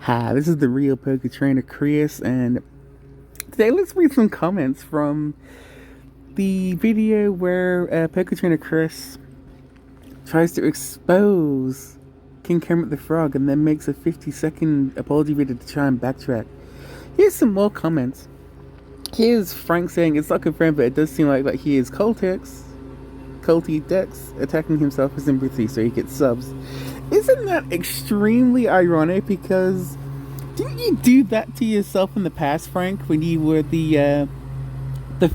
Hi, this is the real poker trainer Chris, and today let's read some comments from the video where poker trainer Chris tries to expose King Kermit the Frog and then makes a 50-second apology video to try and backtrack. Here's some more comments. Here's Frank saying it's not confirmed, but it does seem like that he is Culty Dex attacking himself for sympathy so he gets subs. Isn't that extremely ironic? Because didn't you do that to yourself in the past, Frank, when you were the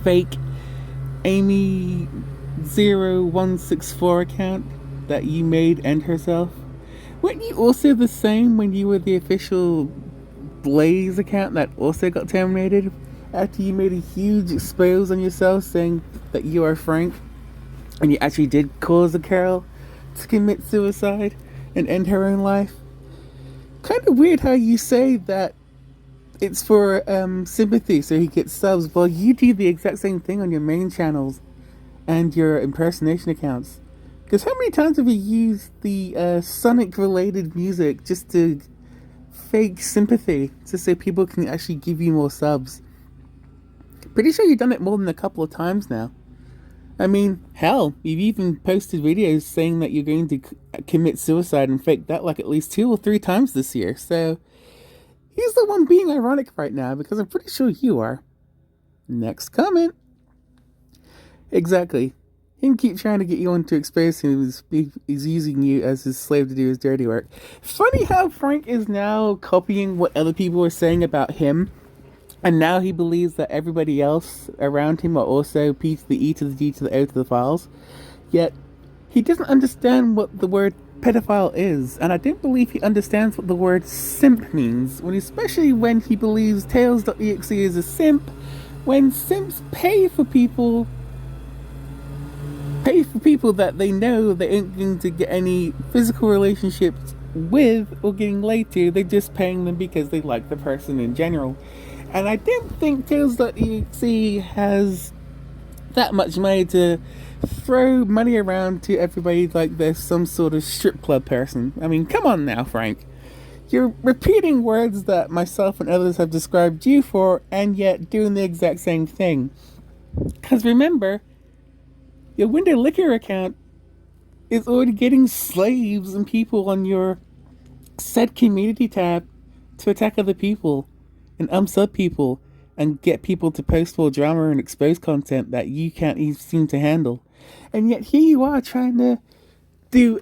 fake Amy0164 account that you made end herself? Weren't you also the same when you were the official Blaze account that also got terminated after you made a huge expose on yourself saying that you are Frank and you actually did cause a girl to commit suicide and end her own life? Kind of weird how you say that it's for sympathy so he gets subs while you do the exact same thing on your main channels and your impersonation accounts. Because how many times have you used the Sonic related music just to fake sympathy just so people can actually give you more subs? Pretty sure you've done it more than a couple of times now. I mean, hell, you've even posted videos saying that you're going to commit suicide and fake that like at least 2 or 3 times this year. So he's the one being ironic right now because I'm pretty sure you are. Next comment. Exactly. Him keep trying to get you on to expose him is using you as his slave to do his dirty work. Funny how Frank is now copying what other people are saying about him. And now he believes that everybody else around him are also P to the E to the D to the O to the files. Yet, he doesn't understand what the word pedophile is. And I don't believe he understands what the word simp means. Especially when he believes Tails.exe is a simp. When simps pay for people that they know they ain't going to get any physical relationships with or getting laid to. They're just paying them because they like the person in general. And I don't think Tails.exe has that much money to throw money around to everybody like they're some sort of strip club person. I mean, come on now, Frank. You're repeating words that myself and others have described you for, and yet doing the exact same thing. Because remember, your Window Liquor account is already getting slaves and people on your said community tab to attack other people and unsub people and get people to post more drama and expose content that you can't even seem to handle. And yet here you are trying to do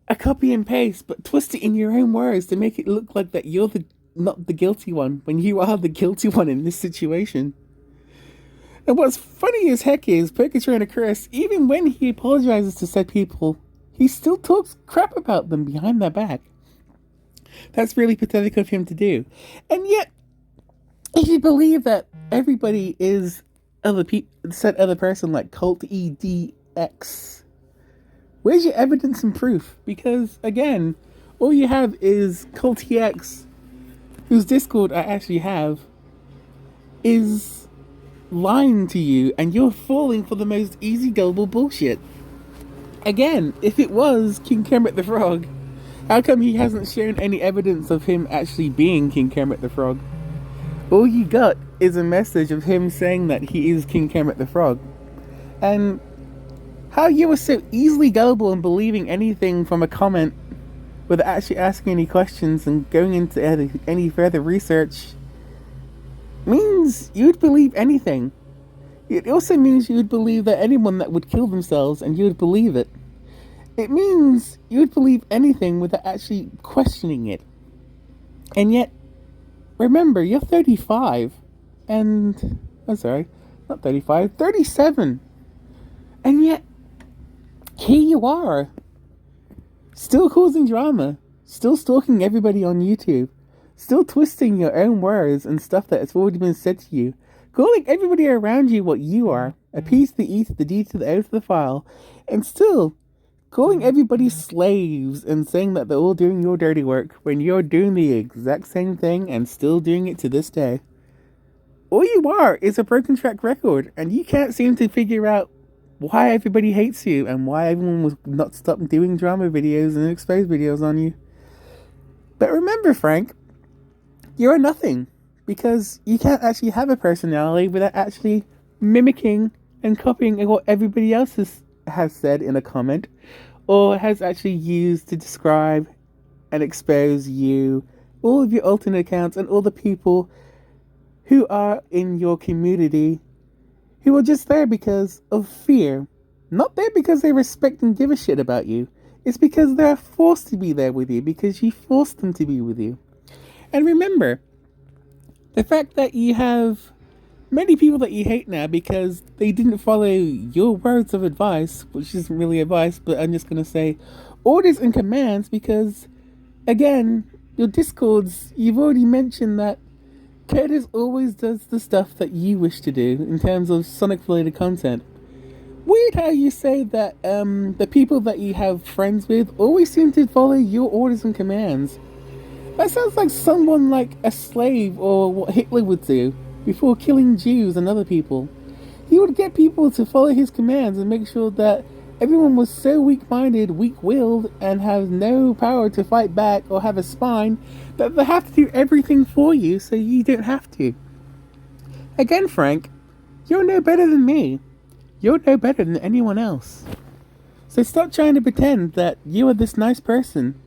a copy and paste but twist it in your own words to make it look like that you're not the guilty one when you are the guilty one in this situation. And what's funny as heck is Poker Trainer Chris, even when he apologizes to said people, he still talks crap about them behind their back. That's really pathetic of him to do. And yet, if you believe that everybody is said other person like Cult EDX, where's your evidence and proof? Because again, all you have is Cult EX, whose Discord I actually have, is lying to you, and you're falling for the most easy gullible bullshit. Again, if it was King Kermit the Frog, how come he hasn't shown any evidence of him actually being King Kermit the Frog? All you got is a message of him saying that he is King Kermit the Frog. And how you were so easily gullible and believing anything from a comment without actually asking any questions and going into any further research means you would believe anything. It also means you would believe that anyone that would kill themselves and you would believe it. It means you would believe anything without actually questioning it. And yet, remember, you're 35, and, I'm sorry, not 35, 37. And yet, here you are, still causing drama, still stalking everybody on YouTube, still twisting your own words and stuff that has already been said to you, calling everybody around you what you are, a P to the E to the D to the O to the file, and still calling everybody slaves and saying that they're all doing your dirty work when you're doing the exact same thing and still doing it to this day. All you are is a broken track record, and you can't seem to figure out why everybody hates you and why everyone will not stop doing drama videos and expose videos on you. But remember, Frank, you're a nothing. Because you can't actually have a personality without actually mimicking and copying what everybody else has said in a comment, or has actually used to describe and expose you, all of your alternate accounts, and all the people who are in your community who are just there because of fear. Not there because they respect and give a shit about you. It's because they're forced to be there with you, because you forced them to be with you. And remember, the fact that you have many people that you hate now because they didn't follow your words of advice, which isn't really advice, but I'm just going to say orders and commands, because, again, your Discords, you've already mentioned that Curtis always does the stuff that you wish to do in terms of Sonic-related content. Weird how you say that the people that you have friends with always seem to follow your orders and commands. That sounds like someone like a slave, or what Hitler would do before killing Jews and other people. He would get people to follow his commands and make sure that everyone was so weak-minded, weak-willed, and have no power to fight back or have a spine that they have to do everything for you so you don't have to. Again, Frank, you're no better than me. You're no better than anyone else. So stop trying to pretend that you are this nice person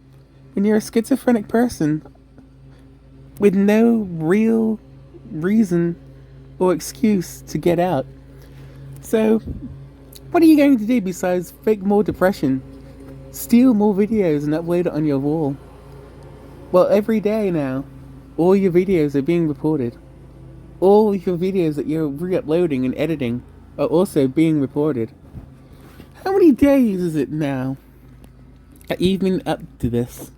when you're a schizophrenic person with no real reason or excuse to get out. So, what are you going to do besides fake more depression, steal more videos and upload it on your wall? Well, every day now, all your videos are being reported. All of your videos that you're re-uploading and editing are also being reported. How many days is it now that you've been up to this?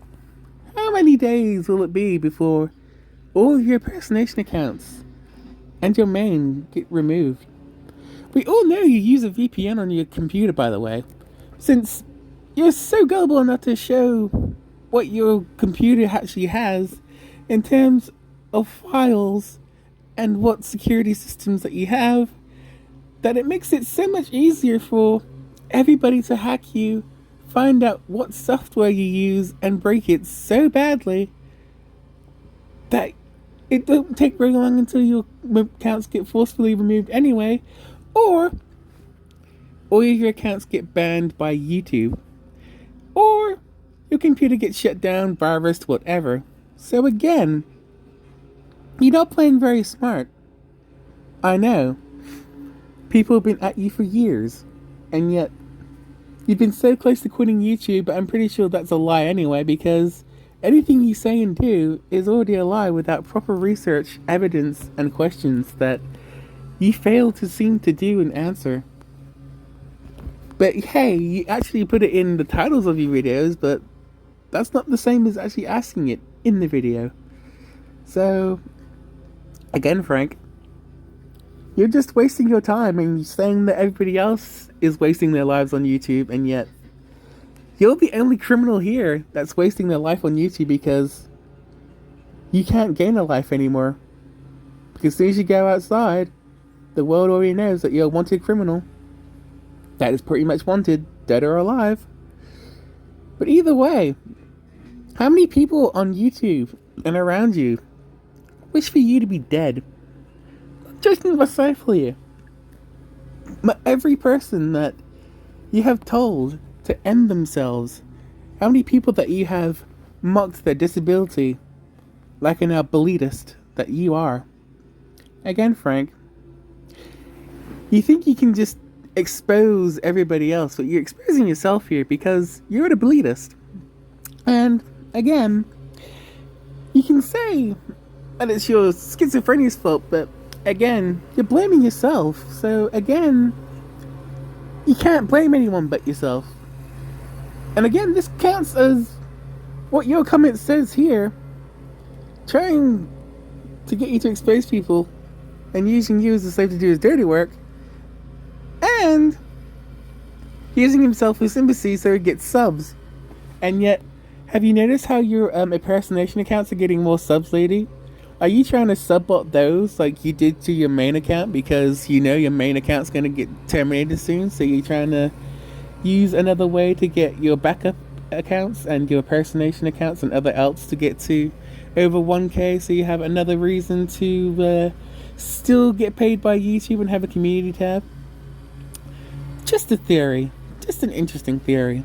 How many days will it be before all of your impersonation accounts and your main get removed? We all know you use a VPN on your computer, by the way, since you're so gullible enough to show what your computer actually has in terms of files and what security systems that you have, that it makes it so much easier for everybody to hack you, find out what software you use, and break it so badly that it don't take very long until your accounts get forcefully removed anyway, or all of your accounts get banned by YouTube, or your computer gets shut down, virused, whatever. So again, you're not playing very smart. I know. People have been at you for years, and yet you've been so close to quitting YouTube, but I'm pretty sure that's a lie anyway, because anything you say and do is already a lie without proper research, evidence, and questions that you fail to seem to do and answer. But hey, you actually put it in the titles of your videos, but that's not the same as actually asking it in the video. So, again, Frank, you're just wasting your time and saying that everybody else is wasting their lives on YouTube, and yet you're the only criminal here that's wasting their life on YouTube because you can't gain a life anymore. Because as soon as you go outside, the world already knows that you're a wanted criminal. That is pretty much wanted, dead or alive. But either way, how many people on YouTube and around you wish for you to be dead? Not judging myself for you, but every person that you have told to end themselves, how many people that you have mocked their disability like an abletist that you are. Again, Frank, you think you can just expose everybody else, but you're exposing yourself here because you're an abletist. And again, you can say that it's your schizophrenia's fault, but again, you're blaming yourself. So again, you can't blame anyone but yourself. And again, this counts as what your comment says here, trying to get you to expose people and using you as a slave to do his dirty work, and using himself for sympathy so he gets subs. And yet, have you noticed how your impersonation accounts are getting more subs lately? Are you trying to subbot those like you did to your main account because you know your main account's going to get terminated soon, so you're trying to use another way to get your backup accounts and your impersonation accounts and other else to get to over 1K, so you have another reason to still get paid by YouTube and have a community tab. Just a theory. Just an interesting theory.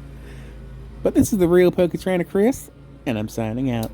But this is the real Poker Trainer Chris, and I'm signing out.